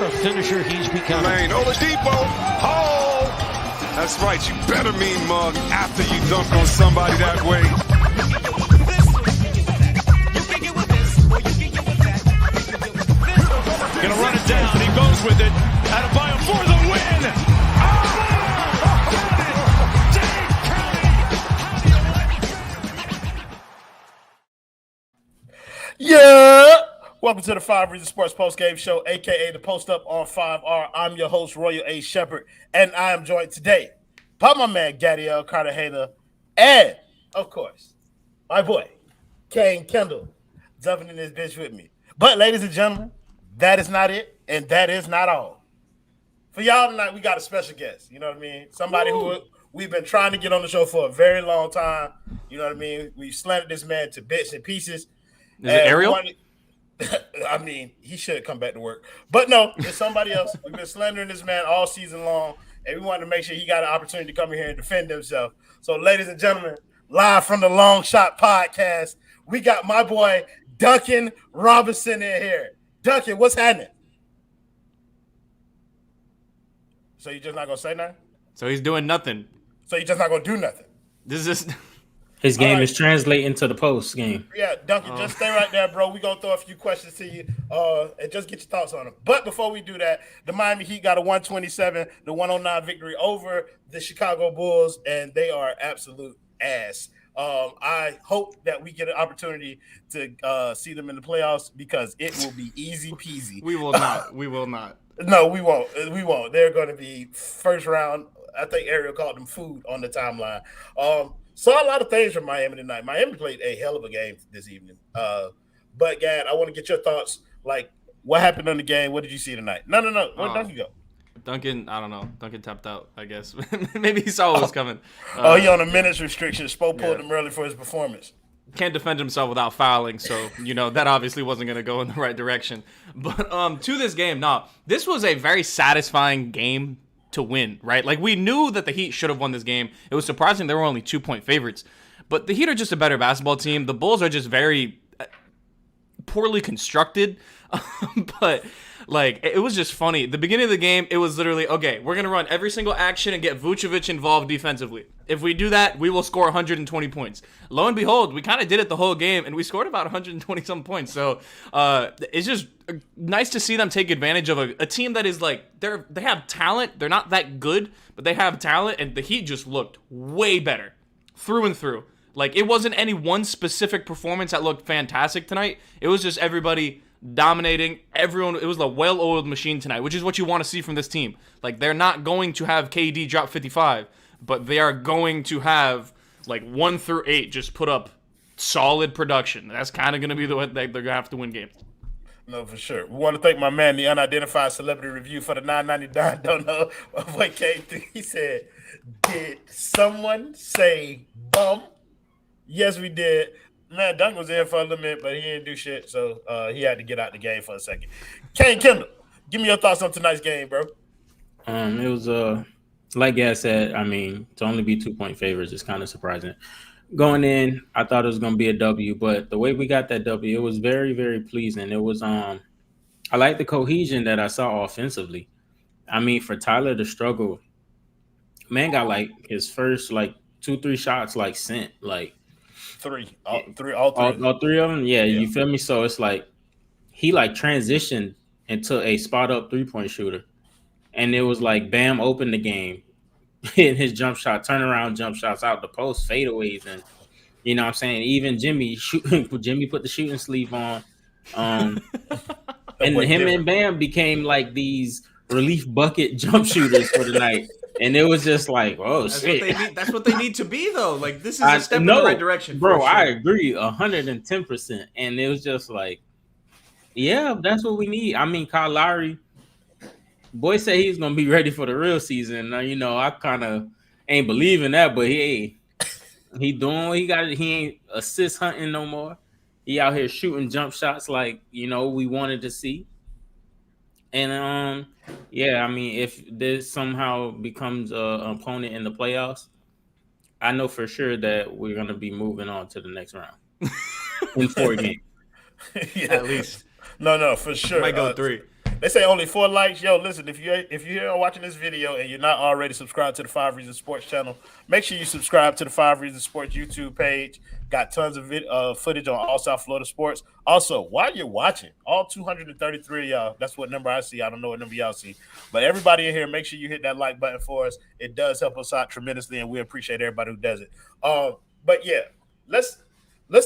a finisher he's becoming. Lane, Oladipo. Oh! That's right. You better mean mug after you dunk on somebody that way. Gonna run it down. He goes with it. Adebayo for the win. Yeah! Welcome to the 5 Reasons Sports Post Game Show, aka the Post Up on 5R. I'm your host, Royal A. Shepherd, and I am joined today by my man, Gadiel Cartagena, and, of course, my boy, Kane Kendall, jumping in this bitch with me. But, ladies and gentlemen, that is not it, and that is not all. For y'all tonight, we got a special guest, you know what I mean? Somebody who we've been trying to get on the show for a very long time, you know what I mean? We've slandered this man to bits and pieces. Is it Ariel? I mean, he should come back to work. But no, it's somebody else. We've been slandering this man all season long, and we wanted to make sure he got an opportunity to come in here and defend himself. So, ladies and gentlemen, live from the Long Shot Podcast, we got my boy Duncan Robinson in here. Duncan, what's happening? So you just not going to say nothing? So he's doing nothing. So you just not going to do nothing? This is His game is translating to the post game. Yeah, Duncan, just stay right there, bro. We're going to throw a few questions to you and just get your thoughts on them. But before we do that, the Miami Heat got a 127 to 109 victory over the Chicago Bulls, and they are absolute ass. I hope that we get an opportunity to see them in the playoffs because it will be easy peasy. We will not. We will not. No, we won't. We won't. They're going to be first round. I think Ariel called them food on the timeline. Saw a lot of things from Miami tonight. Miami played a hell of a game this evening. But, Gad, I want to get your thoughts. Like, what happened in the game? What did you see tonight? No. Where did Duncan go? Duncan, I don't know. Duncan tapped out, I guess. Maybe he saw what was coming. He on a minutes restriction. Spo pulled him early for his performance. Can't defend himself without fouling, so, that obviously wasn't going to go in the right direction. But to this game, this was a very satisfying game to win, right? Like, we knew that the Heat should have won this game. It was surprising they were only 2-point favorites. But the Heat are just a better basketball team. The Bulls are just very poorly constructed. But, like, it was just funny. The beginning of the game, it was literally, okay, we're going to run every single action and get Vucevic involved defensively. If we do that, we will score 120 points. Lo and behold, we kind of did it the whole game, and we scored about 120-some points. So it's just nice to see them take advantage of a team that is, like, they have talent. They're not that good, but they have talent, and the Heat just looked way better through and through. Like, it wasn't any one specific performance that looked fantastic tonight. It was just everybody dominating everyone. It was a well-oiled machine tonight, which is what you want to see from this team. Like, they're not going to have KD drop 55, but they are going to have, like, 1 through 8 just put up solid production. That's kind of going to be the way they're going to have to win games. No, for sure. We want to thank my man, the Unidentified Celebrity Review, for the $9.99. Don't know what came through. He said, "Did someone say bum?" Yes, we did. Man, Duncan was in for a little minute, but he didn't do shit, so he had to get out the game for a second. Kane Kendall, give me your thoughts on tonight's game, bro. It was like Gad said. I mean, to only be 2-point favorites is kind of surprising. Going in, I thought it was going to be a W, but the way we got that W, it was very, very pleasing. It was I like the cohesion that I saw offensively. I mean, for Tyler to struggle, man got like his first like 2-3 shots like sent like. All three of them. Yeah, you feel me? So it's like he like transitioned into a spot up 3-point shooter, and it was like Bam opened the game, hitting his jump shot, turnaround jump shots out the post, fadeaways, and you know what I'm saying. Even Jimmy put the shooting sleeve on, and him and Bam became like these relief bucket jump shooters for the night. And it was just like, oh, shit. That's what they need to be, though. Like, this is a step in the right direction. Bro, sure. I agree 110%. And it was just like, yeah, that's what we need. I mean, Kyle Lowry, boy said he's going to be ready for the real season. Now, I kind of ain't believing that, but he doing what he got. He ain't assist hunting no more. He out here shooting jump shots like, we wanted to see. And, I mean, if this somehow becomes an opponent in the playoffs, I know for sure that we're going to be moving on to the next round in 4 games. At least. No, for sure. Might go 3. They say only 4 likes. Yo, listen, if you're here watching this video and you're not already subscribed to the 5 Reasons Sports channel, make sure you subscribe to the 5 Reasons Sports YouTube page. Got tons of footage on all South Florida sports. Also, while you're watching, all 233 of y'all, that's what number I see. I don't know what number y'all see. But everybody in here, make sure you hit that like button for us. It does help us out tremendously, and we appreciate everybody who does it. But yeah, let's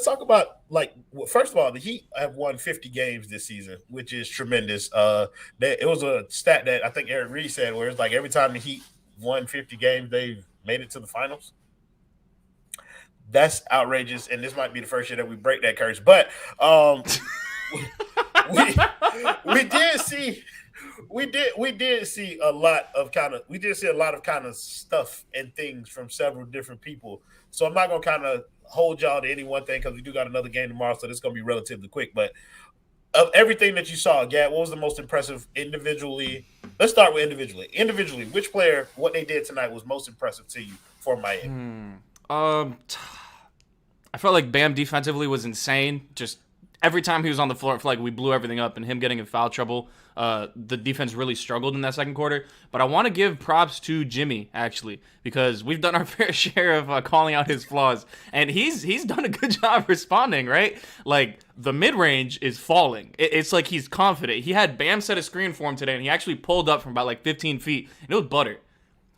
talk about, like, first of all, the Heat have won 50 games this season, which is tremendous. It was a stat that I think Eric Reed said, where it's like every time the Heat won 50 games, they've made it to the finals. That's outrageous, and this might be the first year that we break that curse. But we did see a lot of kind of stuff and things from several different people. So I'm not gonna kind of hold y'all to any one thing because we do got another game tomorrow, so this is gonna be relatively quick. But of everything that you saw, Gad, what was the most impressive individually? Let's start with individually. Individually, which player, what they did tonight was most impressive to you for Miami? I felt like Bam defensively was insane. Just every time he was on the floor, I feel like we blew everything up, and him getting in foul trouble, the defense really struggled in that second quarter. But I want to give props to Jimmy, actually, because we've done our fair share of calling out his flaws, and he's done a good job responding, right? Like, the mid-range is falling. It's like he's confident. He had Bam set a screen for him today, and he actually pulled up from about, like, 15 feet, and it was butter.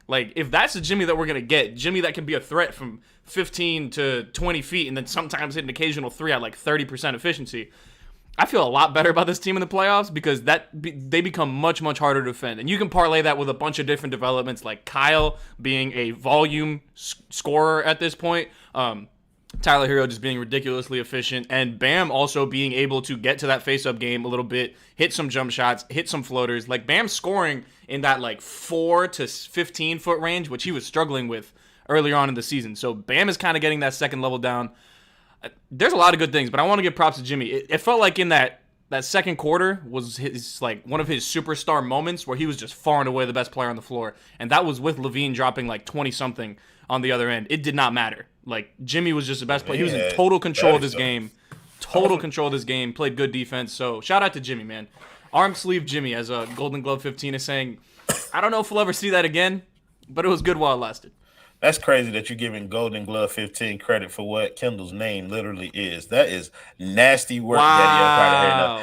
Like, if that's the Jimmy that we're going to get, Jimmy that can be a threat from 15 to 20 feet and then sometimes hit an occasional 3 at like 30% efficiency, I feel a lot better about this team in the playoffs because they become much, much harder to defend. And you can parlay that with a bunch of different developments, like Kyle being a volume scorer at this point, Tyler Herro just being ridiculously efficient, and Bam also being able to get to that face-up game a little bit, hit some jump shots, hit some floaters. Like, Bam scoring in that, like, 4 to 15-foot range, which he was struggling with earlier on in the season. So Bam is kind of getting that second level down. There's a lot of good things, but I want to give props to Jimmy. It felt like in that second quarter was his, like, one of his superstar moments where he was just far and away the best player on the floor, and that was with Levine dropping, like, 20-something on the other end. It did not matter. Like, Jimmy was just the best player. He was in total control of this game. Total control of this game. Played good defense. So, shout out to Jimmy, man. Arm sleeve Jimmy, as a Golden Glove 15 is saying. I don't know if we'll ever see that again, but it was good while it lasted. That's crazy that you're giving Golden Glove 15 credit for what Kendall's name literally is. That is nasty work. Wow.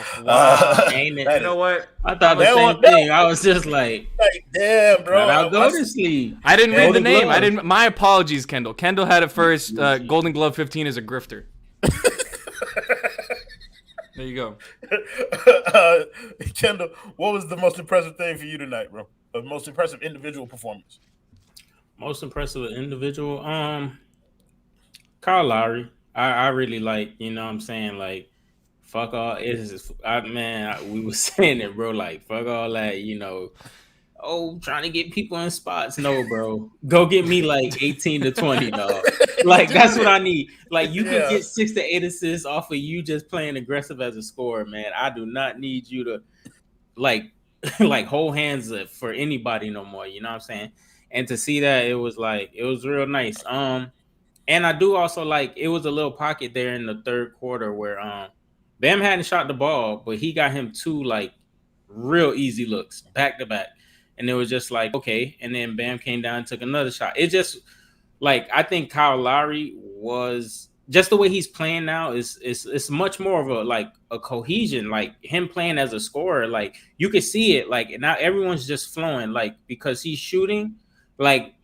Ain't it? You know what? I thought the same thing. I was just like damn, bro. I'll go to sleep. I didn't read the name. My apologies, Kendall. Kendall had it first. Golden Glove 15 is a grifter. There you go. Kendall, what was the most impressive thing for you tonight, bro? The most impressive individual performance? Most impressive individual, Kyle Lowry. I really like, you know what I'm saying, like, fuck all. We were saying it, bro. Like, fuck all that, you know. Oh, trying to get people in spots. No, bro. Go get me like 18 to 20, dog. Like, that's what I need. Like, you can get 6 to 8 assists off of you just playing aggressive as a scorer, man. I do not need you to like hold hands for anybody no more. You know what I'm saying? And to see that, it was real nice. And I do also like, it was a little pocket there in the third quarter where Bam hadn't shot the ball, but he got him 2 like real easy looks back to back. And it was just like, okay. And then Bam came down and took another shot. It just, like, I think Kyle Lowry was just the way he's playing now is much more of a cohesion, like him playing as a scorer. Like, you could see it, like, now everyone's just flowing, like, because he's shooting. Like,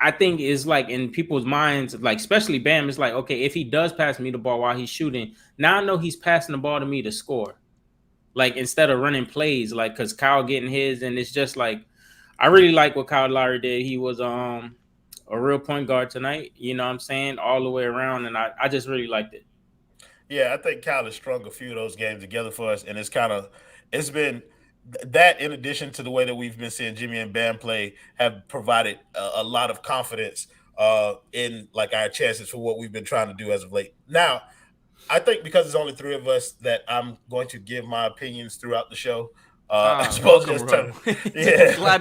I think is like in people's minds, like, especially Bam, is like, okay, if he does pass me the ball while he's shooting, now I know he's passing the ball to me to score. Like, instead of running plays, like, because Kyle getting his, and it's just like, I really like what Kyle Lowry did. He was a real point guard tonight, you know what I'm saying, all the way around, and I just really liked it. Yeah, I think Kyle has strung a few of those games together for us, and it's been that, in addition to the way that we've been seeing Jimmy and Bam play, have provided a lot of confidence in, like, our chances for what we've been trying to do as of late. Now, I think because there's only 3 of us that I'm going to give my opinions throughout the show. I suppose glad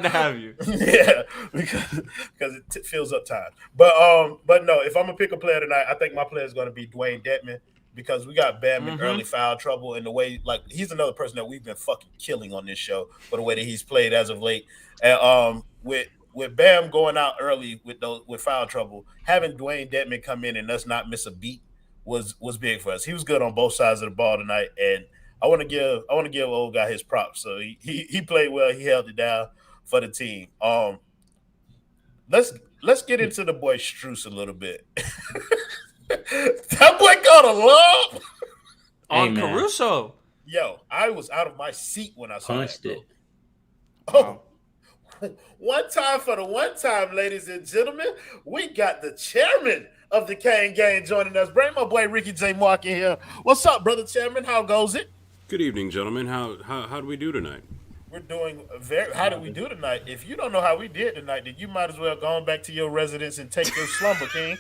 to have you. Yeah, because it fills up time. But no, if I'm gonna pick a player tonight, I think my player is going to be Dwayne Dedman. because we got Bam in early foul trouble, and the way he's another person that we've been fucking killing on this show for the way that he's played as of late. And with Bam going out early with foul trouble, having Dwayne Dedman come in and us not miss a beat was big for us. He was good on both sides of the ball tonight, and I want to give old guy his props. So he played well. He held it down for the team. Let's get into the boy Strus a little bit. That boy got a lob on Caruso. Yo, I was out of my seat when I saw punched that. It. Oh, one time, ladies and gentlemen, we got the chairman of the Kane Gang joining us. Bring my boy Ricky J. Mark in here. What's up, brother chairman? How goes it? Good evening, gentlemen. How do we do tonight? We're doing how did we do tonight? If you don't know how we did tonight, then you might as well go on back to your residence and take your slumber, King.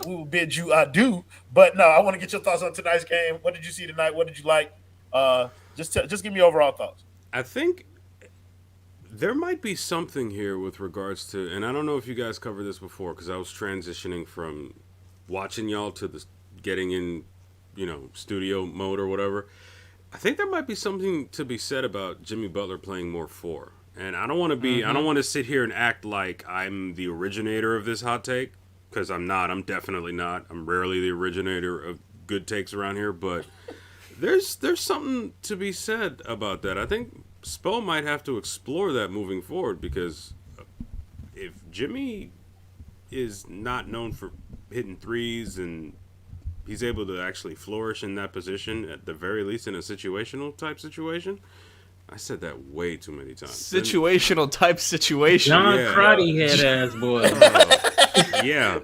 We will bid you adieu. But no, I want to get your thoughts on tonight's game. What did you see tonight? What did you like? Just give me overall thoughts. I think there might be something here with regards to, and I don't know if you guys covered this before because I was transitioning from watching y'all to the getting in, studio mode or whatever. I think there might be something to be said about Jimmy Butler playing more 4. And I don't want to be, I don't want to sit here and act like I'm the originator of this hot take, because I'm not. I'm definitely not. I'm rarely the originator of good takes around here, but there's something to be said about that. I think Spo might have to explore that moving forward, because if Jimmy is not known for hitting threes and he's able to actually flourish in that position, at the very least in a situational type situation. I said that way too many times. Situational type situation. John Crotty head ass boy. Yeah.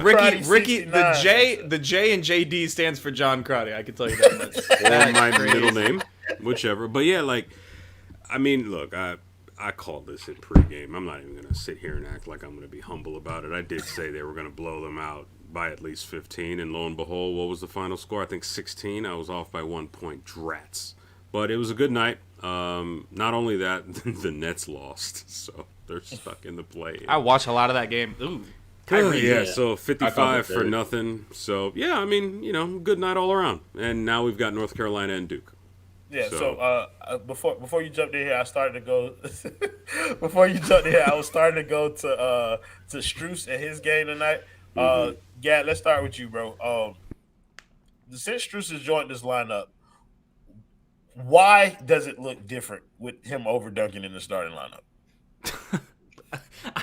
Ricky, the J and JD stands for John Crotty. I can tell you that much. Or my middle name, whichever. But yeah, look, I called this in pregame. I'm not even going to sit here and act like I'm going to be humble about it. I did say they were going to blow them out by at least 15, and lo and behold, what was the final score? I think 16. I was off by 1 point. Drats. But it was a good night. Not only that, the Nets lost, so they're stuck in the play. I watched a lot of that game. Ooh. So 55 for nothing. So, yeah, I mean, good night all around. And now we've got North Carolina and Duke. Yeah, so before you jumped in here, I started to go. Before you jumped in here, I was starting to go to Strus and his game tonight. Gad, let's start with you, bro. Since Strus has joined this lineup, why does it look different with him over Duncan in the starting lineup?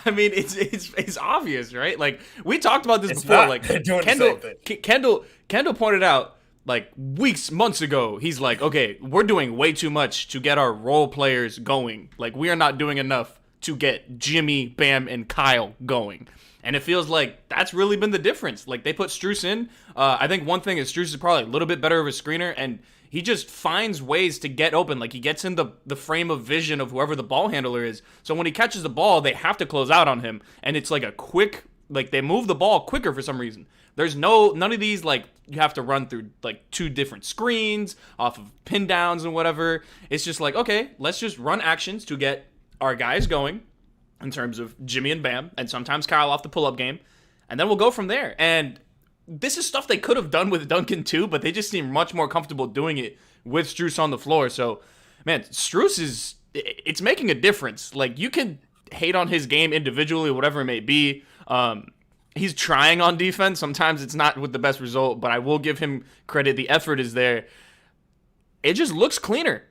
I mean, it's obvious, right? Like, we talked about this before. Not. Like, They're doing the same thing. Kendall pointed out, like, months ago, he's like, okay, we're doing way too much to get our role players going. Like, we are not doing enough to get Jimmy, Bam, and Kyle going. And it feels like that's really been the difference. Like, they put Strus in. I think one thing is Strus is probably a little bit better of a screener, and he just finds ways to get open. Like, he gets in the frame of vision of whoever the ball handler is. So when he catches the ball, they have to close out on him. And it's like a quick, like, they move the ball quicker for some reason. There's none of these, like, you have to run through, like, 2 different screens off of pin downs and whatever. It's just like, okay, let's just run actions to get our guys going in terms of Jimmy and Bam, and sometimes Kyle off the pull-up game, and then we'll go from there. And this is stuff they could have done with Duncan too, but they just seem much more comfortable doing it with Strus on the floor. So, man, Strus it's making a difference. Like, you can hate on his game individually, whatever it may be. He's trying on defense. Sometimes it's not with the best result, but I will give him credit. The effort is there. It just looks cleaner.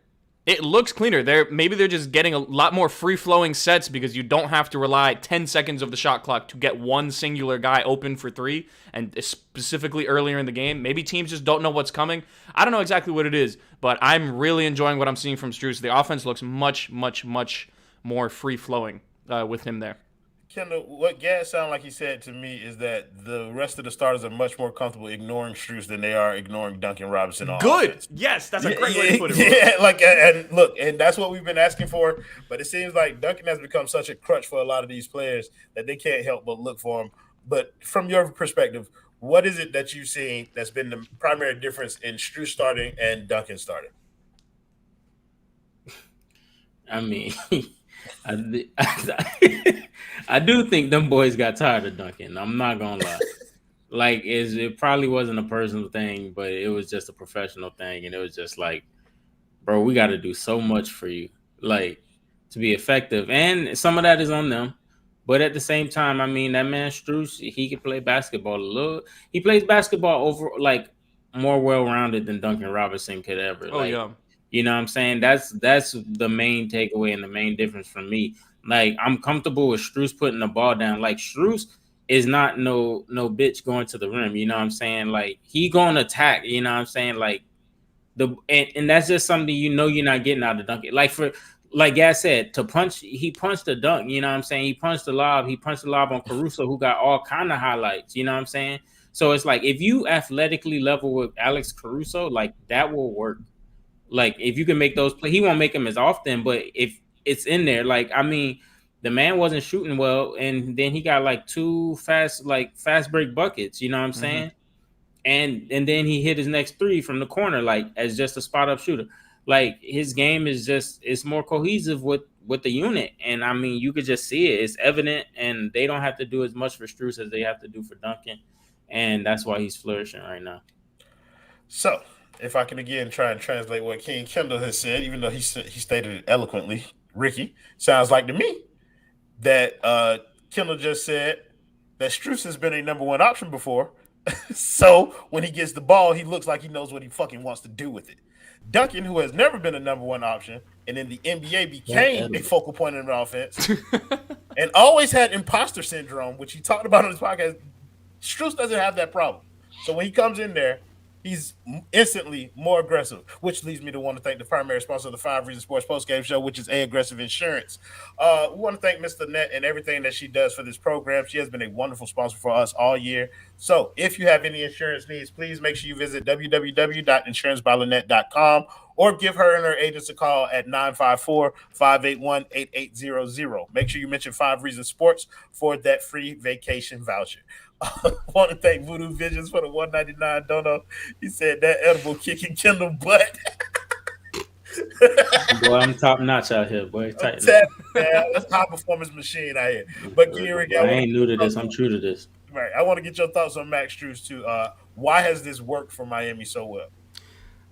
It looks cleaner. Maybe they're just getting a lot more free-flowing sets because you don't have to rely 10 seconds of the shot clock to get one singular guy open for 3, and specifically earlier in the game. Maybe teams just don't know what's coming. I don't know exactly what it is, but I'm really enjoying what I'm seeing from Strus. The offense looks much, much, much more free-flowing with him there. Kendall, what Gad sounded like he said to me is that the rest of the starters are much more comfortable ignoring Strus than they are ignoring Duncan Robinson on offense. Yes, that's a great way to put it. Yeah, and look, and that's what we've been asking for, but it seems like Duncan has become such a crutch for a lot of these players that they can't help but look for him. But from your perspective, what is it that you've seen that's been the primary difference in Strus starting and Duncan starting? I mean, I do think them boys got tired of Duncan. I'm not gonna lie. Like, it probably wasn't a personal thing, but it was just a professional thing, and it was just like, bro, we got to do so much for you, like, to be effective, and some of that is on them. But at the same time, I mean, that man Strus, he can play basketball a little. He plays basketball over like more well-rounded than Duncan Robinson could ever. Oh Like, yeah. you know what I'm saying? That's the main takeaway and the main difference for me. Like, I'm comfortable with Strus putting the ball down. Like, Strus is not no bitch going to the rim. You know what I'm saying? Like, he going to attack. You know what I'm saying? Like, and that's just something you're not getting out of Duncan. Like Gas said, he punched the dunk, you know what I'm saying? He punched the lob on Caruso, who got all kind of highlights, you know what I'm saying? So it's like, if you athletically level with Alex Caruso, like, that will work. Like, if you can make those plays, he won't make them as often, but if it's in there, like, I mean, the man wasn't shooting well, and then he got like two fast break buckets, you know what I'm saying? And then he hit his next three from the corner, like, as just a spot up shooter. Like, his game is it's more cohesive with the unit, and I mean, you could just see it. It's evident, and they don't have to do as much for Strus as they have to do for Duncan, and that's why he's flourishing right now. So, if I can again try and translate what King Kendall has said, even though he stated it eloquently, Ricky, sounds like to me that Kendall just said that Strus has been a number one option before. So when he gets the ball, he looks like he knows what he fucking wants to do with it. Duncan, who has never been a number one option, and in the NBA became a focal point in the offense, and always had imposter syndrome, which he talked about on his podcast. Strus doesn't have that problem. So when he comes in there, he's instantly more aggressive, which leads me to want to thank the primary sponsor of the 5 Reasons Sports Postgame Show, which is Aggressive Insurance. We want to thank Mr. Net and everything that she does for this program. She has been a wonderful sponsor for us all year. So if you have any insurance needs, please make sure you visit www.insurancebylanet.com or give her and her agents a call at 954-581-8800. Make sure you mention 5 Reasons Sports for that free vacation voucher. I want to thank Voodoo Visions for the $1.99 dono. He said that edible kicking Kendall butt. Boy, I'm top notch out here, boy. That's high performance machine out here. But Gary, I ain't new to this. I'm true to this. Right. I want to get your thoughts on Max Strus too. Why has this worked for Miami so well?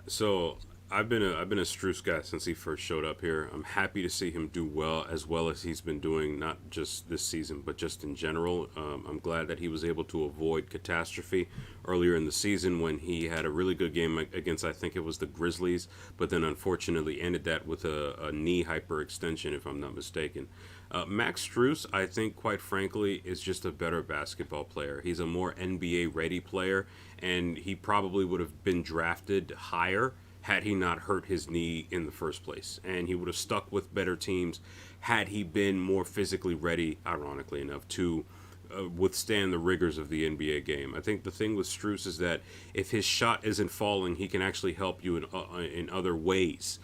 So I've been a Strus guy since he first showed up here. I'm happy to see him do well as he's been doing, not just this season, but just in general. I'm glad that he was able to avoid catastrophe earlier in the season when he had a really good game against, I think it was the Grizzlies, but then unfortunately ended that with a knee hyperextension, if I'm not mistaken. Max Strus, I think, quite frankly, is just a better basketball player. He's a more NBA-ready player, and he probably would have been drafted higher had he not hurt his knee in the first place. And he would have stuck with better teams had he been more physically ready, ironically enough, to withstand the rigors of the NBA game. I think the thing with Strus is that if his shot isn't falling, he can actually help you in other ways.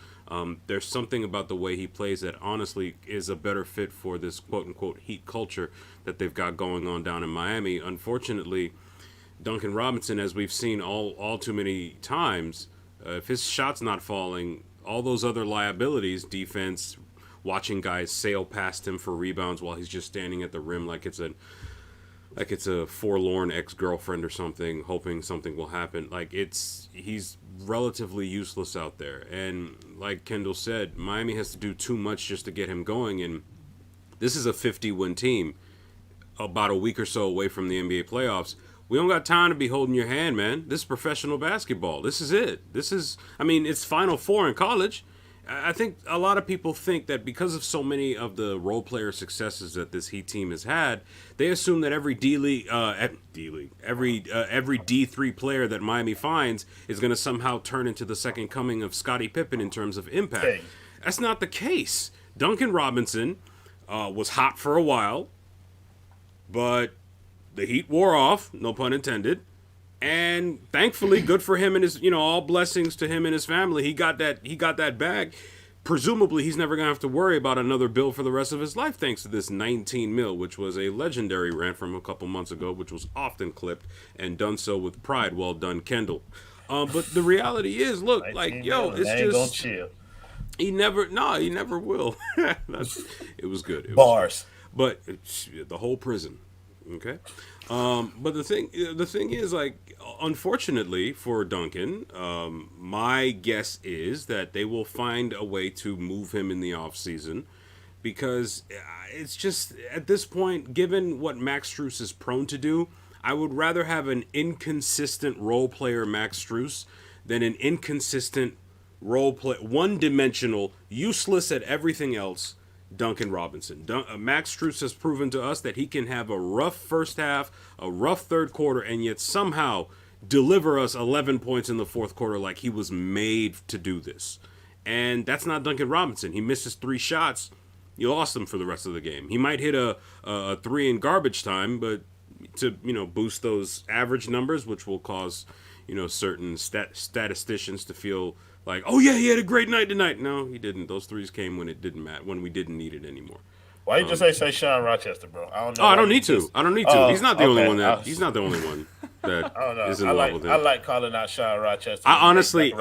There's something about the way he plays that honestly is a better fit for this quote-unquote Heat culture that they've got going on down in Miami. Unfortunately, Duncan Robinson, as we've seen all too many times, if his shot's not falling, all those other liabilities, defense, watching guys sail past him for rebounds while he's just standing at the rim like it's a forlorn ex-girlfriend or something, hoping something will happen. He's relatively useless out there. And like Kendall said, Miami has to do too much just to get him going. And this is a 50-win team about a week or so away from the NBA playoffs. We don't got time to be holding your hand, man. This is professional basketball. This is it. It's Final Four in college. I think a lot of people think that because of so many of the role player successes that this Heat team has had, they assume that every every D3 player that Miami finds is going to somehow turn into the second coming of Scottie Pippen in terms of impact. Okay. That's not the case. Duncan Robinson was hot for a while, but the heat wore off, no pun intended, and thankfully, good for him and his, all blessings to him and his family. He got that bag. Presumably, he's never gonna have to worry about another bill for the rest of his life, thanks to this 19 mil, which was a legendary rant from a couple months ago, which was often clipped and done so with pride. Well done, Kendall. But the reality is, look, it's just gonna chill. He never will. It was good. Bars. But the whole prison. Okay. But the thing is, like, unfortunately for Duncan, my guess is that they will find a way to move him in the offseason because it's just, at this point, given what Max Strus is prone to do, I would rather have an inconsistent role player Max Strus than an inconsistent role play, one-dimensional, useless at everything else Duncan Robinson. Max Strus has proven to us that he can have a rough first half, a rough third quarter, and yet somehow deliver us 11 points in the fourth quarter like he was made to do this. And that's not Duncan Robinson. He misses 3 shots. You lost him for the rest of the game. He might hit a 3 in garbage time, but to boost those average numbers, which will cause certain statisticians to feel like, oh yeah, he had a great night tonight. No, he didn't. Those threes came when it didn't matter, when we didn't need it anymore. Why you just say Sean Rochester, bro? I don't know. Oh, I don't need to. I don't need to. He's not the only one that. He's not the only one that I don't know. is in love with him. I like calling out Sean Rochester. Honestly,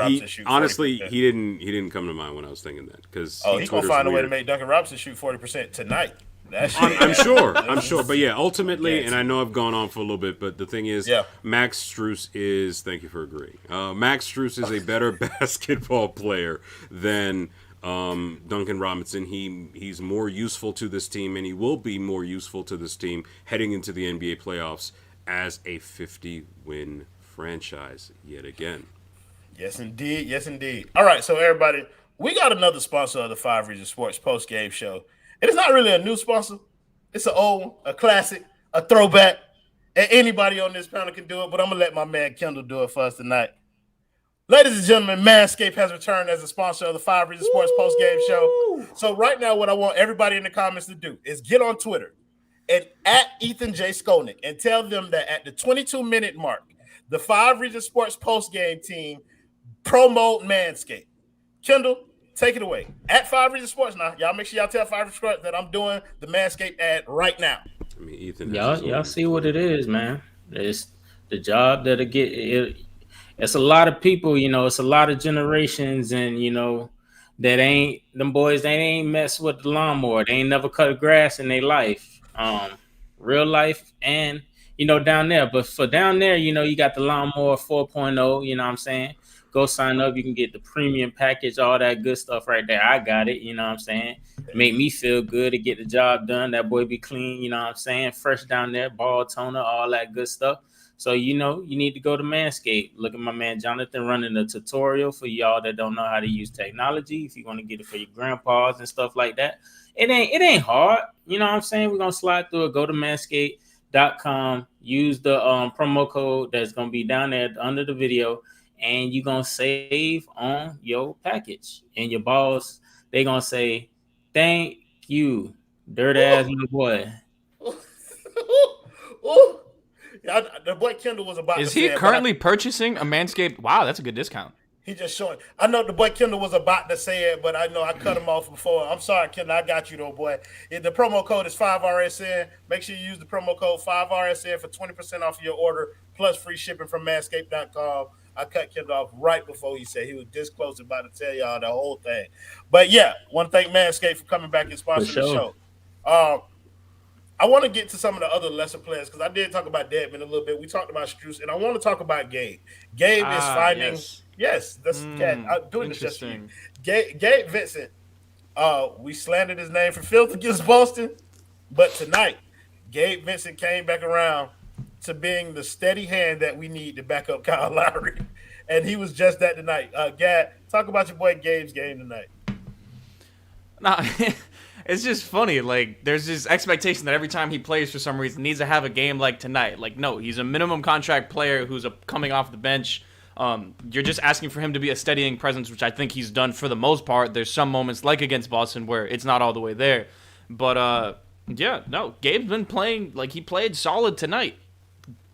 he didn't come to mind when I was thinking that because he's gonna find a way to make Duncan Robinson shoot 40% tonight. I'm sure. But yeah, ultimately, and I know I've gone on for a little bit, but the thing is, Max Strus is, thank you for agreeing, Max Strus is a better basketball player than Duncan Robinson. He's more useful to this team, and he will be more useful to this team heading into the NBA playoffs as a 50-win franchise yet again. Yes, indeed. Yes, indeed. All right, so everybody, we got another sponsor of the 5 Reasons Sports post-game show. It is not really a new sponsor. It's an old one, a classic, a throwback. And anybody on this panel can do it, but I'm going to let my man Kendall do it for us tonight. Ladies and gentlemen, Manscaped has returned as a sponsor of the 5 Reasons Sports post-game show. So right now, what I want everybody in the comments to do is get on Twitter and at Ethan J. Skolnick and tell them that at the 22-minute mark, the 5 Reasons Sports post-game team promote Manscaped. Kendall, take it away. At 5 Reasons Sports now. Y'all make sure y'all tell 5 Reasons Sports that I'm doing the Manscaped ad right now. I mean, Ethan. Y'all see what it is, man. It's the job that'll get it. It's a lot of people, it's a lot of generations, and that ain't them boys. They ain't mess with the lawnmower. They ain't never cut grass in their life, real life, and down there. But for down there, you got the lawnmower 4.0. You know what I'm saying? Go sign up. You can get the premium package, all that good stuff right there. I got it. You know what I'm saying? Make me feel good to get the job done. That boy be clean. You know what I'm saying? Fresh down there, ball toner, all that good stuff. So, you need to go to Manscaped. Look at my man Jonathan running a tutorial for y'all that don't know how to use technology. If you want to get it for your grandpas and stuff like that, it ain't hard. You know what I'm saying? We're going to slide through it. Go to manscaped.com. Use the promo code that's going to be down there under the video, and you're going to save on your package. And your boss, they going to say, thank you, dirt ass little boy. The boy Kendall was about Is to he say currently purchasing a Manscaped? Wow, that's a good discount. He just showing. I know the boy Kendall was about to say it, but I know I cut him off before. I'm sorry, Kendall. I got you, though, boy. The promo code is 5RSN. Make sure you use the promo code 5RSN for 20% off your order, plus free shipping from Manscaped.com. I cut Kendall off right before he said he was this close about to tell y'all the whole thing. But, yeah, want to thank Manscaped for coming back and sponsoring the show. I want to get to some of the other lesser players because I did talk about Dedmon a little bit. We talked about Strus, and I want to talk about Gabe. Gabe is finding – yes, that's I'm doing this just for you. Gabe Vincent, we slandered his name for filth against Boston, but tonight, Gabe Vincent came back around to being the steady hand that we need to back up Kyle Lowry, and he was just that tonight. Gad, talk about your boy Gabe's game tonight. Nah, it's just funny. Like, there's this expectation that every time he plays, for some reason, needs to have a game like tonight. Like, no, he's a minimum contract player who's coming off the bench. You're just asking for him to be a steadying presence, which I think he's done for the most part. There's some moments, like against Boston, where it's not all the way there. But, Gabe's been playing, like, he played solid tonight.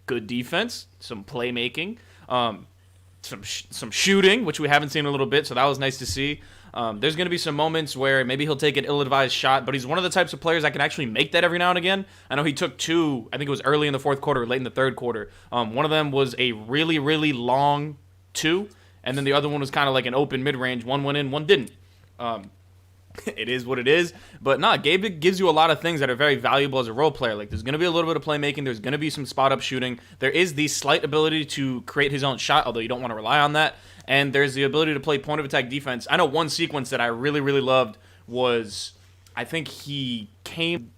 Good defense, some playmaking, some shooting, which we haven't seen in a little bit, so that was nice to see. There's going to be some moments where maybe he'll take an ill-advised shot, but he's one of the types of players that can actually make that every now and again. I know he took 2, I think it was early in the fourth quarter, late in the third quarter. One of them was a really, really long 2, and then the other one was kind of like an open mid-range. One went in, one didn't. it is what it is. But nah, Gabe gives you a lot of things that are very valuable as a role player. Like there's going to be a little bit of playmaking. There's going to be some spot up shooting. There is the slight ability to create his own shot, although you don't want to rely on that. And there's the ability to play point of attack defense. I know one sequence that I really, really loved was, I think he came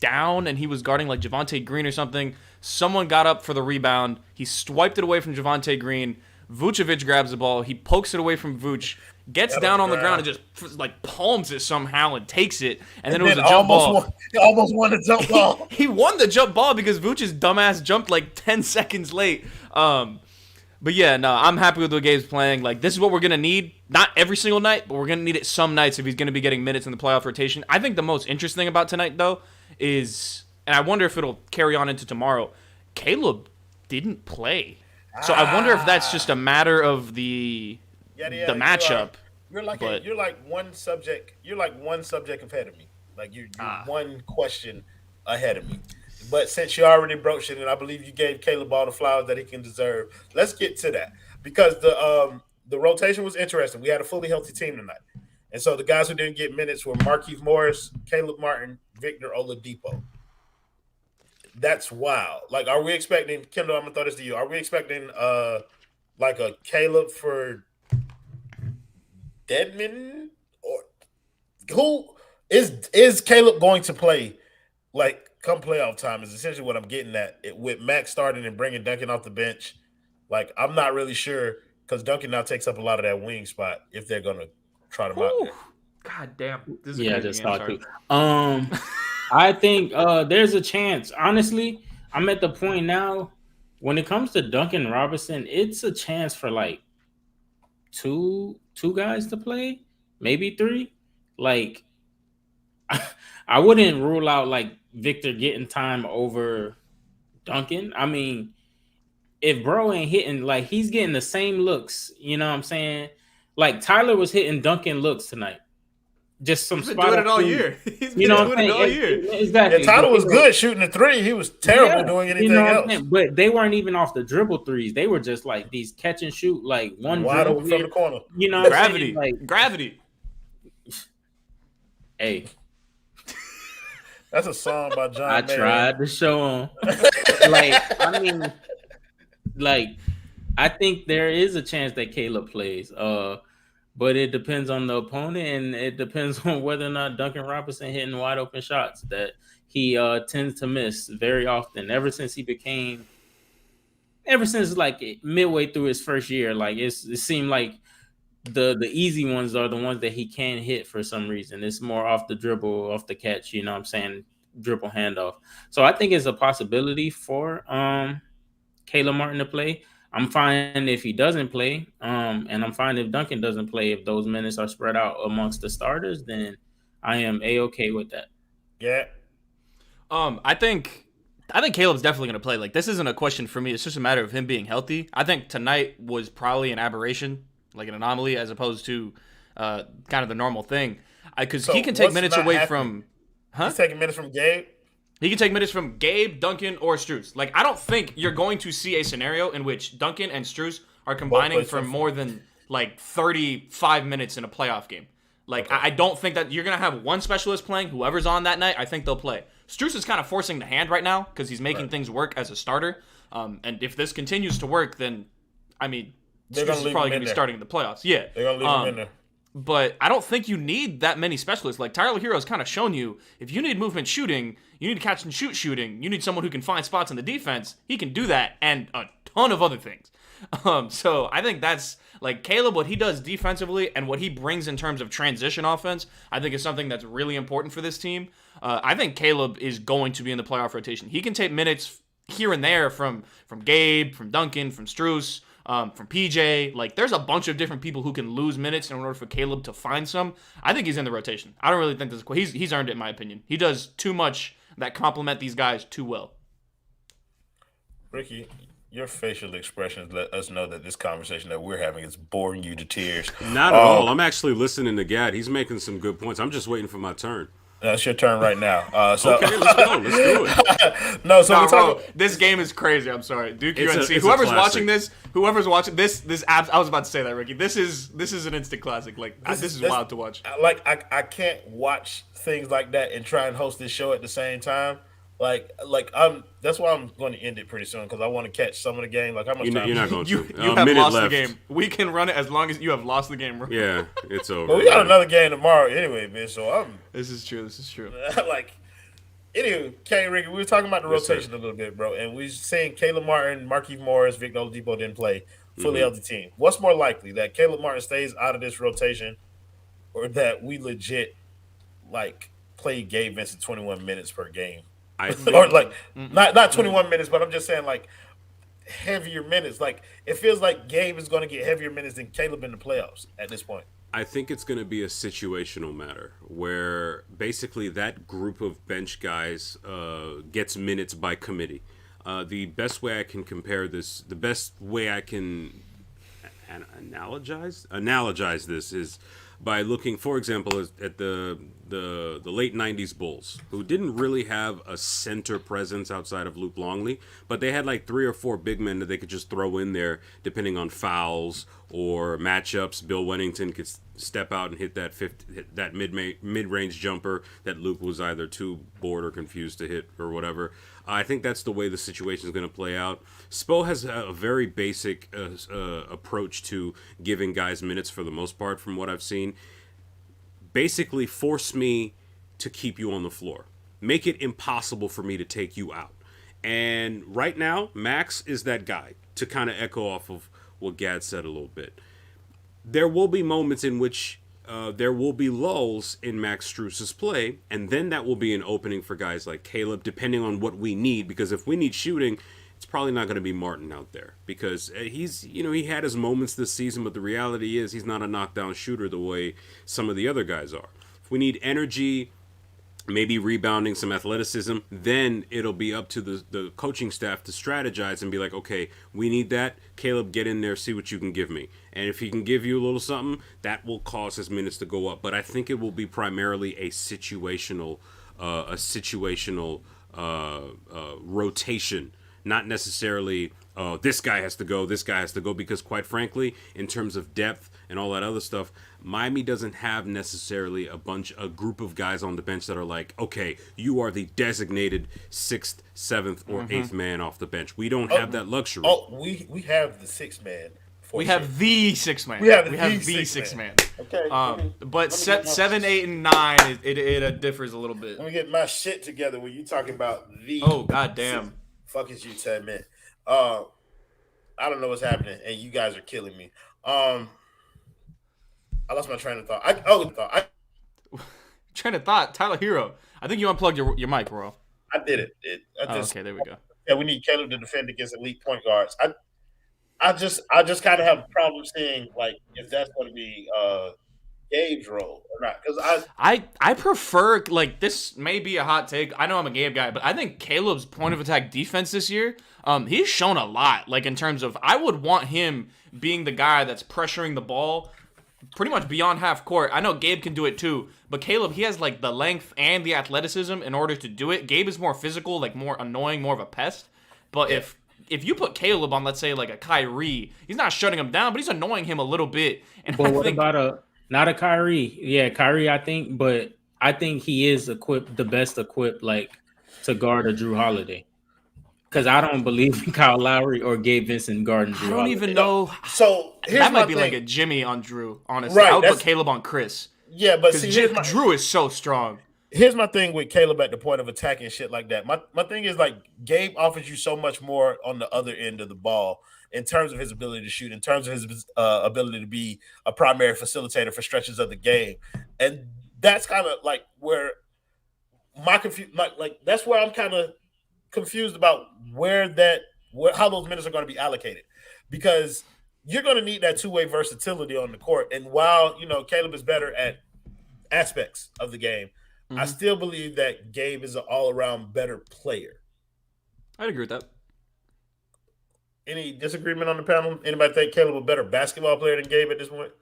down and he was guarding like Javonte Green or something. Someone got up for the rebound. He swiped it away from Javonte Green. Vucevic grabs the ball. He pokes it away from Vuce, gets down on the ground and just like palms it somehow and takes it. And then it was a jump ball. He almost won the jump ball. He won the jump ball because Vuce's dumbass jumped like 10 seconds late. But yeah, no, I'm happy with what Gabe's playing. Like, this is what we're going to need. Not every single night, but we're going to need it some nights if he's going to be getting minutes in the playoff rotation. I think the most interesting thing about tonight, though, is, and I wonder if it'll carry on into tomorrow, Caleb didn't play. So I wonder if that's just a matter of the matchup. You're like one subject ahead of me. Like you're one question ahead of me. But since you already broached it, and I believe you gave Caleb all the flowers that he can deserve, let's get to that because the rotation was interesting. We had a fully healthy team tonight, and so the guys who didn't get minutes were Markieff Morris, Caleb Martin, Victor Oladipo. That's wild. Like, are we expecting Kendall? I'm gonna throw this to you. Are we expecting like a Caleb for Dedmon, or who is Caleb going to play? Like, come playoff time is essentially what I'm getting at. With Max starting and bringing Duncan off the bench, like I'm not really sure because Duncan now takes up a lot of that wing spot if they're gonna try them out there. God damn. This is yeah, just thought to. I think there's a chance. Honestly, I'm at the point now when it comes to Duncan Robinson, it's a chance for like two guys to play, maybe three. Like I wouldn't rule out like Victor getting time over Duncan. I mean, if bro ain't hitting, like he's getting the same looks, you know what I'm saying? Like Tyler was hitting Duncan looks tonight. Just some He's been doing it all year. He's been doing it all year. Exactly. Yeah, Tyler was good shooting the three. He was terrible doing anything else. But they weren't even off the dribble threes. They were just like these catch and shoot, like one wide dribble open from the corner. You know, gravity. Like gravity. Hey, that's a song by John. I Mayer. tried to show him. Like, I mean, like, I think there is a chance that Caleb plays. But it depends on the opponent, and it depends on whether or not Duncan Robinson hitting wide open shots that he tends to miss very often. Ever since like midway through his first year, like it seemed like the easy ones are the ones that he can hit for some reason. It's more off the dribble, off the catch. You know what I'm saying? Dribble handoff. So I think it's a possibility for Caleb Martin to play. I'm fine if he doesn't play, and I'm fine if Duncan doesn't play. If those minutes are spread out amongst the starters, then I am A-okay with that. Yeah. I think Caleb's definitely going to play. Like, this isn't a question for me. It's just a matter of him being healthy. I think tonight was probably an aberration, like an anomaly, as opposed to kind of the normal thing. Because he can take minutes away from... He's taking minutes from Gabe? He can take minutes from Gabe, Duncan, or Strus. Like, I don't think you're going to see a scenario in which Duncan and Strus are combining for more than, like, 35 minutes in a playoff game. Like, okay. I don't think that you're going to have one specialist playing. Whoever's on that night, I think they'll play. Strus is kind of forcing the hand right now because he's making things work as a starter. And if this continues to work, then, I mean, Strus is probably going to be starting in the playoffs. Yeah. They're going to leave him in there. But I don't think you need that many specialists. Like, Tyler Herro's kind of shown you, if you need movement shooting, you need catch and shoot shooting, you need someone who can find spots in the defense, he can do that and a ton of other things. So I think that's, like, Caleb, what he does defensively and what he brings in terms of transition offense, I think is something that's really important for this team. I think Caleb is going to be in the playoff rotation. He can take minutes here and there from Gabe, from Duncan, from Strus, from PJ. Like, there's a bunch of different people who can lose minutes in order for Caleb to find some. I think he's in the rotation. I don't really think this is... He's earned it, in my opinion. He does too much that complement these guys too well. Ricky, your facial expressions let us know that this conversation that we're having is boring you to tears. Not at all. I'm actually listening to Gad. He's making some good points. I'm just waiting for my turn. It's your turn right now. Okay, let's go. Let's do it. No, so Nah, we're bro, talking. this game is crazy. I'm sorry, Duke It's UNC. a Whoever's classic. watching this I was about to say that, Ricky. This is an instant classic. Like this is wild to watch. I can't watch things like that and try and host this show at the same time. I'm. That's why I'm going to end it pretty soon because I want to catch some of the game. Like how much time? You're not going You to. have minute lost left. the game. We can run it as long as you have lost the game, bro. Yeah, it's over. Well, we got another game tomorrow anyway, man. So I'm This is true. This is true. like. Anyway, K. Ricky, we were talking about the Yes, sir. rotation a little bit, bro, and we saying Caleb Martin, Markieff Morris, Victor Oladipo didn't play fully of the team. What's more likely, that Caleb Martin stays out of this rotation, or that we legit like play Gabe Vincent 21 minutes per game, I or like not 21 minutes, but I'm just saying like heavier minutes. Like it feels like Gabe is going to get heavier minutes than Caleb in the playoffs at this point. I think it's going to be a situational matter where basically that group of bench guys gets minutes by committee. The best way I can compare this, the best way I can analogize this is by looking, for example, at the late '90s Bulls, who didn't really have a center presence outside of Luke Longley, but they had like 3 or 4 big men that they could just throw in there depending on fouls or matchups. Bill Wennington could step out and hit that mid-range jumper that Luke was either too bored or confused to hit or whatever. I think that's the way the situation is going to play out. Spo has a very basic approach to giving guys minutes for the most part, from what I've seen. Basically, force me to keep you on the floor. Make it impossible for me to take you out. And right now, Max is that guy, to kind of echo off of what Gad said a little bit. There will be moments in which there will be lulls in Max Strus's play, and then that will be an opening for guys like Caleb, depending on what we need. Because if we need shooting, it's probably not going to be Martin out there, because he had his moments this season, but the reality is he's not a knockdown shooter the way some of the other guys are. If we need energy, maybe rebounding, some athleticism, then it'll be up to the coaching staff to strategize and be like, okay, we need that. Caleb, get in there, see what you can give me. And if he can give you a little something, that will cause his minutes to go up. But I think it will be primarily a situational rotation, not necessarily this guy has to go, because quite frankly, in terms of depth and all that other stuff, Miami doesn't have necessarily a group of guys on the bench that are like, okay, you are the designated 6th, 7th, or 8th man off the bench. We don't have that luxury. We have the 6th man. We have the 6th man. We have the sixth man. Okay. But 7, 8, and 9, it differs a little bit. Let me get my shit together when you talking about the. Oh, goddamn. Fuck is you 10 men. I don't know what's happening, and you guys are killing me. I lost my train of thought. Train of thought, Tyler Herro. I think you unplugged your mic, bro. I did it. Okay, there we go. Yeah, we need Caleb to defend against elite point guards. I just kind of have a problem seeing like if that's going to be Gabe's role or not, because I prefer, like, this may be a hot take. I know I'm a Gabe guy, but I think Caleb's point of attack defense this year, he's shown a lot. Like, in terms of, I would want him being the guy that's pressuring the ball pretty much beyond half court. I know Gabe can do it too, but Caleb, he has like the length and the athleticism in order to do it. Gabe is more physical, like more annoying, more of a pest. But if you put Caleb on, let's say, like a Kyrie, he's not shutting him down, but he's annoying him a little bit. And but what about not a Kyrie? Yeah, Kyrie, I think, but I think he is the best equipped, like, to guard a Drew Holiday. Because I don't believe in Kyle Lowry or Gabe Vincent guarding Drew Holiday. I don't even know. So that might be thing. like a Jimmy on Drew, honestly. Right, I would put Caleb on Chris. Yeah, but because Drew is so strong. Here's my ththing with Caleb at the point of attack and shit like that. My thing is, like, Gabe offers you so much more on the other end of the ball in terms of his ability to shoot, in terms of his ability to be a primary facilitator for stretches of the game. And that's kind of like where my that's where I'm kind of confused about how those minutes are going to be allocated, because you're going to need that two-way versatility on the court. And while, Caleb is better at aspects of the game, I still believe that Gabe is an all-around better player. I'd agree with that. Any disagreement on the panel? Anybody think Caleb a better basketball player than Gabe at this point?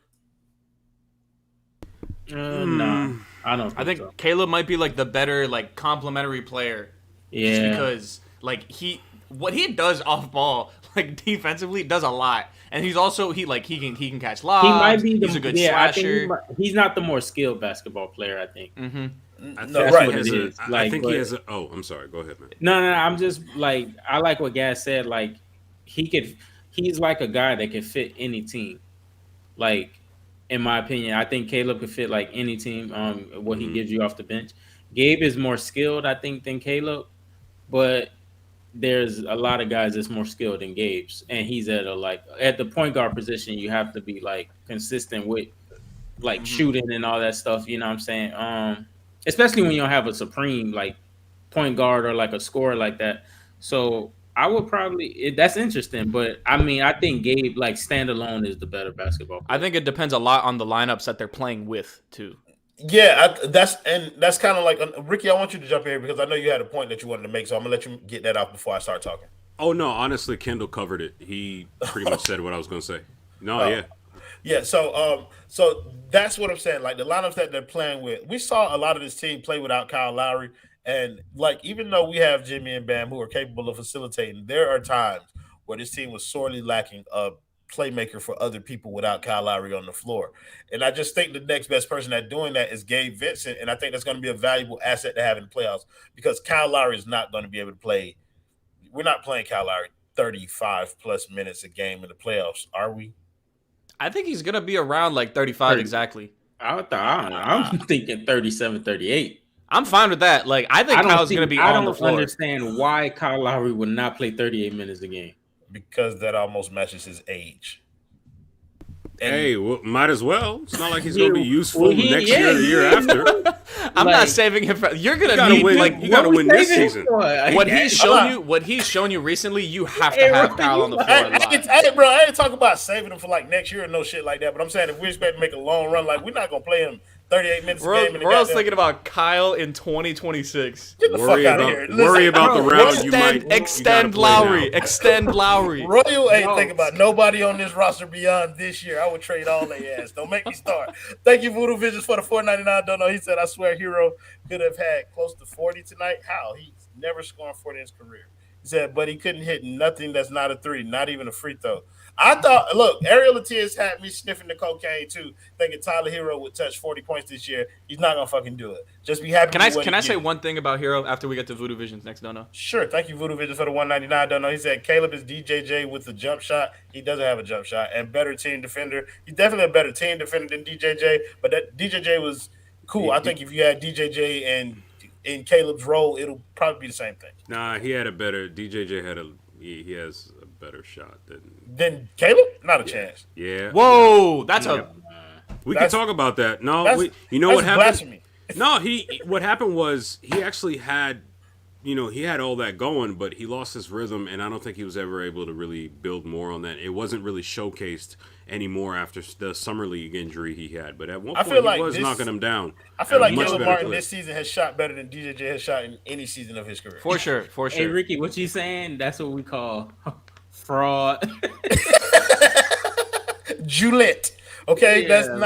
No. I don't I think think so. Caleb might be like the better like complementary player. Yeah. Just because like what he does off ball like defensively does a lot, and he's also he can catch He might lobs. be He's a good I think slasher. he's not the more skilled basketball player, I think. I No, think That's he what right. it has a. is. I think he but- has a. Oh, I'm sorry. Go ahead, man. No, I'm just like I like what Gas said. Like he's like a guy that can fit any team. Like in my opinion, I think Caleb could fit like any team. What he gives you off the bench. Gabe is more skilled, I think, than Caleb, but there's a lot of guys that's more skilled than Gabe's, and he's at the point guard position. You have to be like consistent with like shooting and all that stuff. You know what I'm saying? Especially when you don't have a supreme like point guard or like a scorer like that. So I would probably that's interesting, but I mean I think Gabe like standalone is the better basketball player. I think it depends a lot on the lineups that they're playing with too. Yeah, that's kind of like Ricky. I want you to jump in here because I know you had a point that you wanted to make, so I'm gonna let you get that out before I start talking. Oh no, honestly, Kendall covered it. He pretty much said what I was going to say. No, yeah. Yeah, so that's what I'm saying. Like the lineups that they're playing with, we saw a lot of this team play without Kyle Lowry, and like even though we have Jimmy and Bam who are capable of facilitating, there are times where this team was sorely lacking a playmaker for other people without Kyle Lowry on the floor. And I just think the next best person at doing that is Gabe Vincent, and I think that's going to be a valuable asset to have in the playoffs because Kyle Lowry is not going to be able to play. We're not playing Kyle Lowry 35 plus minutes a game in the playoffs, are we? I think he's gonna be around like 35 exactly. I'm thinking 37, 38. I'm fine with that. Like I think Kyle's gonna be on the floor. I don't understand why Kyle Lowry would not play 38 minutes a game. Because that almost matches his age. And Hey, well, might as well. It's not like he's going to be Yeah, useful well, he- next yeah, year or the year yeah. after. I'm Like- not saving him for. You're gonna gotta need win. like You gotta win this season. what he's Hold shown on. you. What he's shown you recently. You have to Hey, have Roy, Kyle on the you- floor a lot. I ain't talking about saving him for like next year or no shit like that. But I'm saying if we expect to make a long run, like we're not gonna play him 38 minutes a game. In the Royal's goddamn- thinking about Kyle in 2026. Get the Worry fuck out about, of here. worry Listen, about the bro, round you might. Extend you gotta play Lowry. now. Extend Lowry. Royal ain't No. thinking about nobody on this roster beyond this year. I would trade all their ass. Don't make me start. Thank you, Voodoo Visions, for the $4.99. Don't know. He said, I swear Herro could have had close to 40 tonight. How? He's never scored 40 in his career. He said, but he couldn't hit nothing that's not a three, not even a free throw. I thought, look, Ariel Latias had me sniffing the cocaine too, thinking Tyler Herro would touch 40 points this year. He's not gonna fucking do it. Just be happy. Can I with what can he I say gives. one thing about Hero after we get to Voodoo Visions next? Dono. Sure. Thank you, Voodoo Vision, for the $1.99. Don't know. He said Caleb is DJJ with the jump shot. He doesn't have a jump shot and better team defender. He's definitely a better team defender than DJJ, but that DJJ was cool. I think if you had DJJ and in Caleb's role, it'll probably be the same thing. Nah, he had a better. DJJ had a. He has a better shot than. Then Caleb, not a chance. Yeah. Whoa, that's a. We That's- can talk about that. No, That's, you know that's what happened? blasphemy. No, what happened was he actually had, he had all that going, but he lost his rhythm, and I don't think he was ever able to really build more on that. It wasn't really showcased anymore after the summer league injury he had. But at one I point, feel he like was this- knocking him down. I feel at a like much Caleb better Martin clip. this season has shot better than DJJ has shot in any season of his career. For sure. Hey Ricky, what you saying? That's what we call fraud. Julette. Okay, Yeah, that's bro.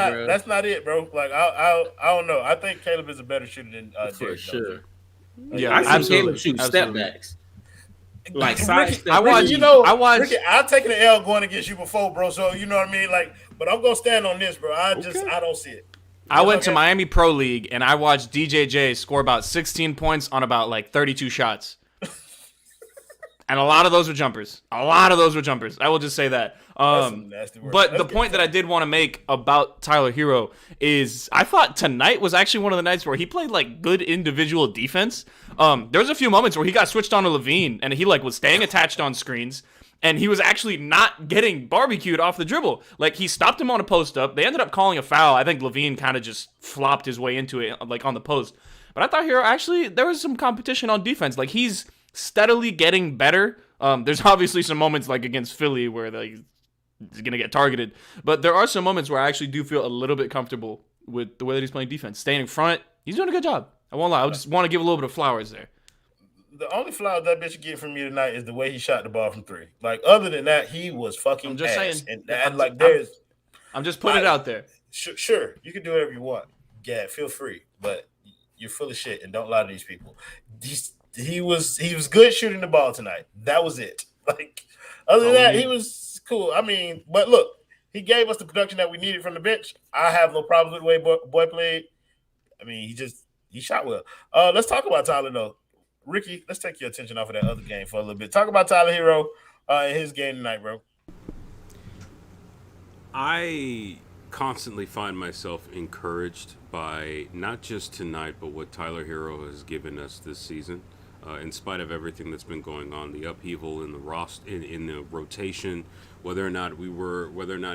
not it, bro. Like I don't know. I think Caleb is a better shooter than For Derrick sure. Jones. Yeah, I see absolutely. Caleb shoot Absolutely. step backs. Like Ricky, side step. I watched- Ricky, you know, I watched- Ricky, I've taken the L going against you before, bro. So you know what I mean. Like, but I'm gonna stand on this, bro. I don't see it. I went to Okay. Miami Pro League and I watched DJJ score about 16 points on about like 32 shots. And a lot of those were jumpers. I will just say that. some nasty work. But Let's the get point that I did want to make about Tyler Herro is I thought tonight was actually one of the nights where he played like good individual defense. There was a few moments where he got switched on to Levine and he like was staying attached on screens. And he was actually not getting barbecued off the dribble. Like, he stopped him on a post up. They ended up calling a foul. I think Levine kind of just flopped his way into it, like, on the post. But I thought Herro, actually, there was some competition on defense. Like, he's steadily getting better. There's obviously some moments, like, against Philly where he's going to get targeted. But there are some moments where I actually do feel a little bit comfortable with the way that he's playing defense. Staying in front, he's doing a good job. I won't lie. I just want to give a little bit of flowers there. The only flower that bitch get from me tonight is the way he shot the ball from three. Like, other than that, he was fucking I'm just ass. saying. And like, there's I'm just putting it out there. sure you can do whatever you want. Gad, feel free. but you're full of shit and don't lie to these people. He was good shooting the ball tonight. That was it. Like other than that, he was cool. I mean, but look, he gave us the production that we needed from the bench. I have no problems with the way boy played. I mean, he shot well. Let's talk about Tyler though. Ricky, let's take your attention off of that other game for a little bit. Talk about Tyler Herro in his game tonight, bro. I constantly find myself encouraged by not just tonight, but what Tyler Herro has given us this season. In spite of everything that's been going on, the upheaval in the in the rotation, whether or not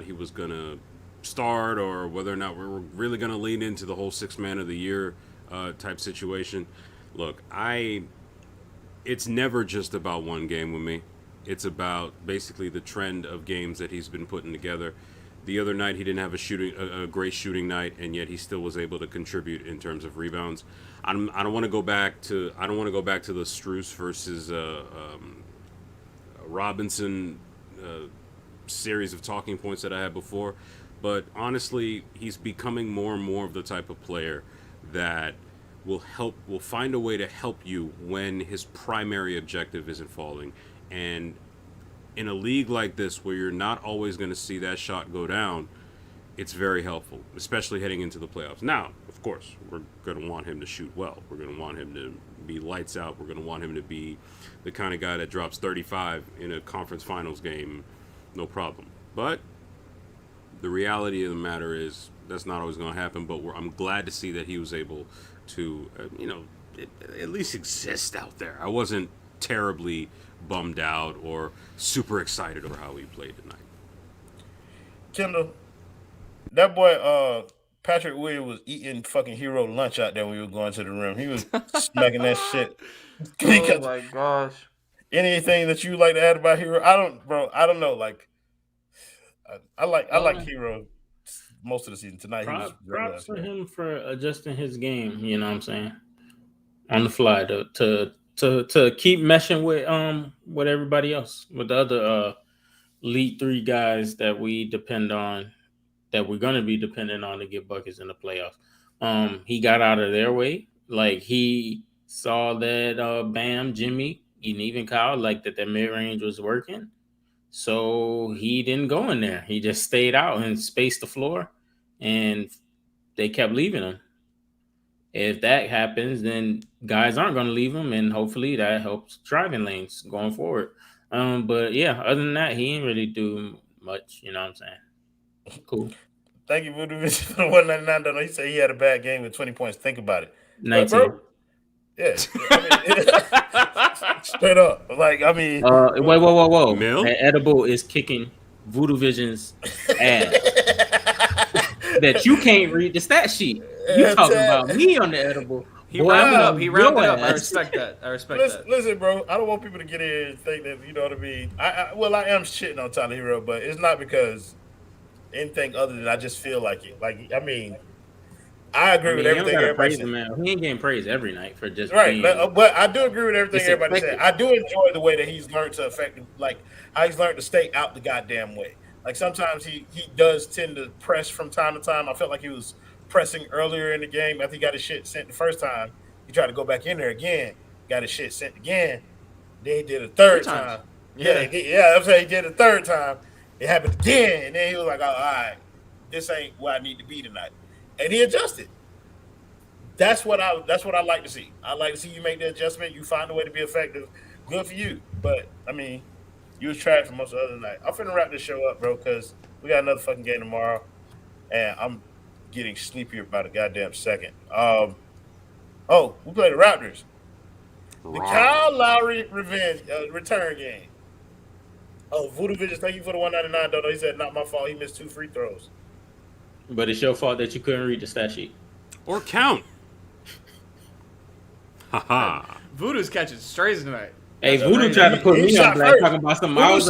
he was gonna start, or whether or not we were really gonna lean into the whole 6-man of the year type situation. Look, it's never just about one game with me. It's about basically the trend of games that he's been putting together. The other night he didn't have a great shooting night, and yet he still was able to contribute in terms of rebounds. I don't want to go back to the Strus versus Robinson series of talking points that I had before, but honestly, he's becoming more and more of the type of player that will find a way to help you when his primary objective isn't falling. And in a league like this, where you're not always going to see that shot go down, it's very helpful, especially heading into the playoffs. Now, of course, we're going to want him to shoot well. We're going to want him to be lights out. We're going to want him to be the kind of guy that drops 35 in a conference finals game, no problem. But the reality of the matter is that's not always going to happen. But I'm glad to see that he was able to, at least exist out there. I wasn't terribly bummed out or super excited over how he played tonight. Kendall, that boy Patrick Williams was eating fucking Herro lunch out there when we were going to the rim. He was smacking that shit. Oh my gosh. Anything that you like to add about Herro? I don't know. Like I like Herro most of the season. Tonight props for him for adjusting his game, you know what I'm saying? On the fly to keep meshing with everybody else, with the other elite 3 guys that we depend on, that we're going to be dependent on to get buckets in the playoffs. He got out of their way. Like, he saw that Bam, Jimmy, and even Kyle, like that mid-range was working. So he didn't go in there. He just stayed out and spaced the floor, and they kept leaving him. If that happens, then guys aren't going to leave him, and hopefully that helps driving lanes going forward. But yeah, other than that, he didn't really do much. You know what I'm saying? Cool. Thank you, Voodoo, for the 199. He said he had a bad game with 20 points. Think about it. 19. Bro, yeah. Straight up. Like, I mean. Whoa. Mill? That edible is kicking Voodoo Vision's ass. That you can't read the stat sheet. You talking about me on the edible. He rounded up. I respect that. Listen, bro. I don't want people to get in and think that, you know what I mean. I am shitting on Tyler Herro, but it's not because anything other than I just feel like it. Like, I mean, I agree with everything everybody said. He ain't getting praised every night for just right. Being, but I do agree with everything everybody said. I do enjoy the way that he's learned to affect, like how he's learned to stay out the goddamn way. Like sometimes he does tend to press from time to time. I felt like he was pressing earlier in the game after he got his shit sent the first time. He tried to go back in there again, got his shit sent again. Then he did a third time. I'm saying he did a third time. It happened again, and then he was like, "Oh, all right, this ain't where I need to be tonight," and he adjusted. That's what I like to see. I like to see you make the adjustment. You find a way to be effective. Good for you. But I mean, you was trash for most of the other night. I'm finna wrap this show up, bro, because we got another fucking game tomorrow, and I'm getting sleepier by the goddamn second. We play the Raptors. The Kyle Lowry return game. Oh, Voodoo Visions, thank you for the 199, Dodo. He said, not my fault. He missed 2 free throws. But it's your fault that you couldn't read the stat sheet. Or count. Haha. Voodoo's catching strays tonight. Hey, Voodoo tried to put me on black talking about some miles.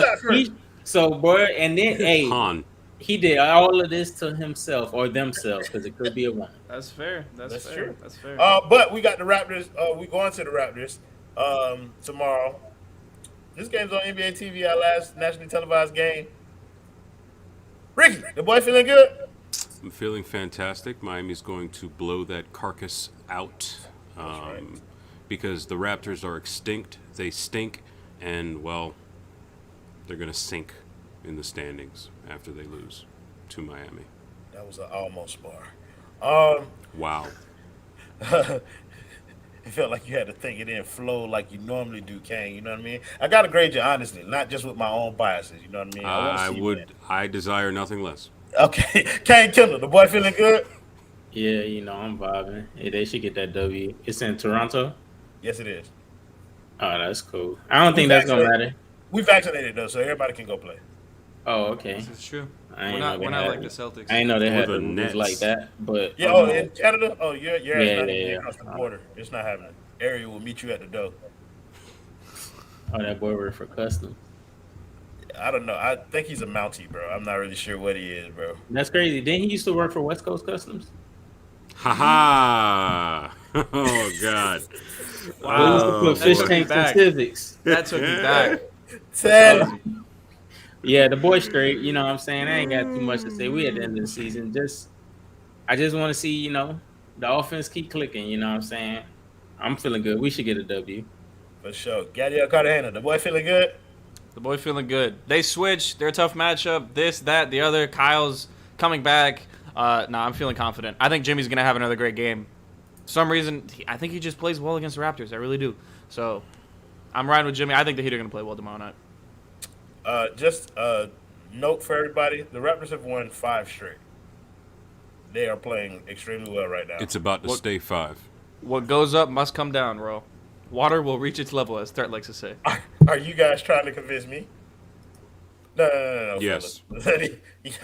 So, boy, and then, he did all of this to himself or themselves because it could be a woman. That's fair. That's fair. True. That's fair. But we got the Raptors. We going to the Raptors tomorrow. This game's on NBA TV, our last nationally televised game. Ricky, the boy feeling good? I'm feeling fantastic. Miami's going to blow that carcass out because the Raptors are extinct. They stink, and, well, they're going to sink in the standings after they lose to Miami. That was an almost bar. Wow. It felt like you had to think it in flow like you normally do, Kane. You know what I mean? I got to grade you honestly, not just with my own biases. You know what I mean? I desire nothing less. Okay. Kane Kendall, the boy feeling good? Yeah, you know, I'm vibing. Hey, they should get that W. It's in Toronto? Yes, it is. Oh, that's cool. I don't think that's going to matter. We vaccinated, though, so everybody can go play. Oh, okay. This is true. We're not like the Celtics. I ain't know they had the the rules Nets. like that, but Yeah, in Canada? Oh, you're yeah. across the border. It's not happening. Area will meet you at the door. Oh, that boy worked for Customs. I don't know. I think he's a Mountie, bro. I'm not really sure what he is, bro. That's crazy. Didn't he used to work for West Coast Customs? Ha ha! Oh God! Wow. He used to put fish took tanks me and back. civics. That took me back. Ted. Yeah, the boy straight. You know what I'm saying? I ain't got too much to say. We at the end of the season. I just want to see, you know, the offense keep clicking. You know what I'm saying? I'm feeling good. We should get a W. For sure. Gadiel Cartagena, the boy feeling good? The boy feeling good. They switched. They're a tough matchup. This, that, the other. Kyle's coming back. I'm feeling confident. I think Jimmy's going to have another great game. For some reason, I think he just plays well against the Raptors. I really do. So, I'm riding with Jimmy. I think the Heat are going to play well tomorrow night. Just note for everybody, the Raptors have won 5 straight. They are playing extremely well right now. It's about to stay 5. What goes up must come down, Ro. Water will reach its level, as Threat likes to say. Are you guys trying to convince me? No. Yes. fellas.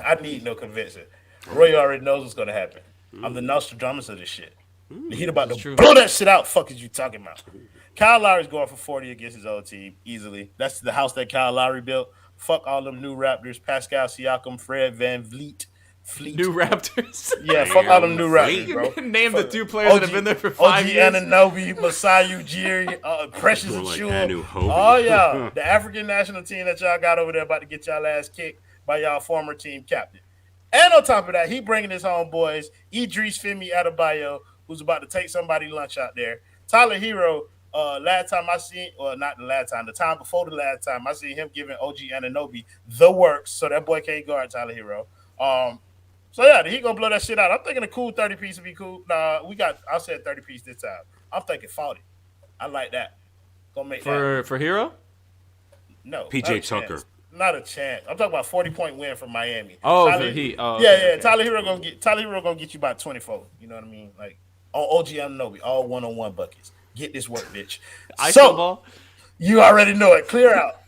I need no convincing. Roy already knows what's going to happen. I'm the Nostradamus of this shit. The Heat about to blow that shit out. Fuck is you talking about? Kyle Lowry's going for 40 against his old team easily. That's the house that Kyle Lowry built. Fuck all them new Raptors. Pascal Siakam, Fred VanVleet. New Raptors? Yeah, fuck all them new Raptors, bro. Name the 2 players that have been there for 5 years. OG Anunoby, Masai Ujiri, Precious More like Achiuwa. Anunoby. Oh, yeah. The African national team that y'all got over there about to get y'all ass kicked by y'all former team captain. And on top of that, he bringing his homeboys, Idris Femi Adebayo, who's about to take somebody lunch out there. Tyler Herro, last time I seen, or not the last time, the time before the last time, I seen him giving OG Anunoby the works, so that boy can't guard Tyler Herro. So yeah, he gonna blow that shit out. I'm thinking a cool 30 piece would be cool. Nah, I said 30 piece this time. I'm thinking 40. I like that. Gonna make for Herro? No. PJ Tucker. Not a chance. I'm talking about 40-point win from Miami. Oh, Tyler, for the Heat. Oh, yeah. okay. Tyler Herro gonna get you about 24. You know what I mean? Like on OG Anunoby, all 1-on-1 buckets. Get this work, bitch. ISO ball. You already know it. Clear out.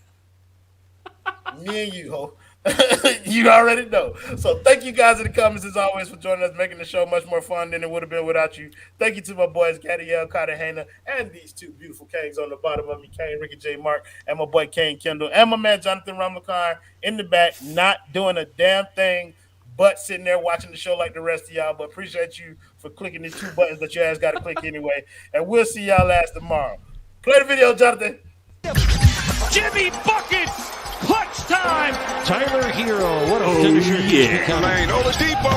Me and you, ho. You already know. So thank you guys in the comments as always for joining us, making the show much more fun than it would have been without you. Thank you to my boys Gadiel Cartagena and these 2 beautiful kings on the bottom of me, Kane, Ricky J. Mark, and my boy Kane Kendall, and my man Jonathan Ramlakan in the back, not doing a damn thing but sitting there watching the show like the rest of y'all. But appreciate you for clicking these 2 buttons that your ass got to click anyway. And we'll see y'all ass tomorrow. Play the video, Jonathan. Jimmy buckets! Clutch time! Tyler Herro, what a finisher he's becoming. Lane, Oladipo.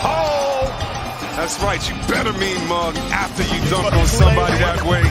Oh! That's right. You better mean mug after you dunk on somebody that way.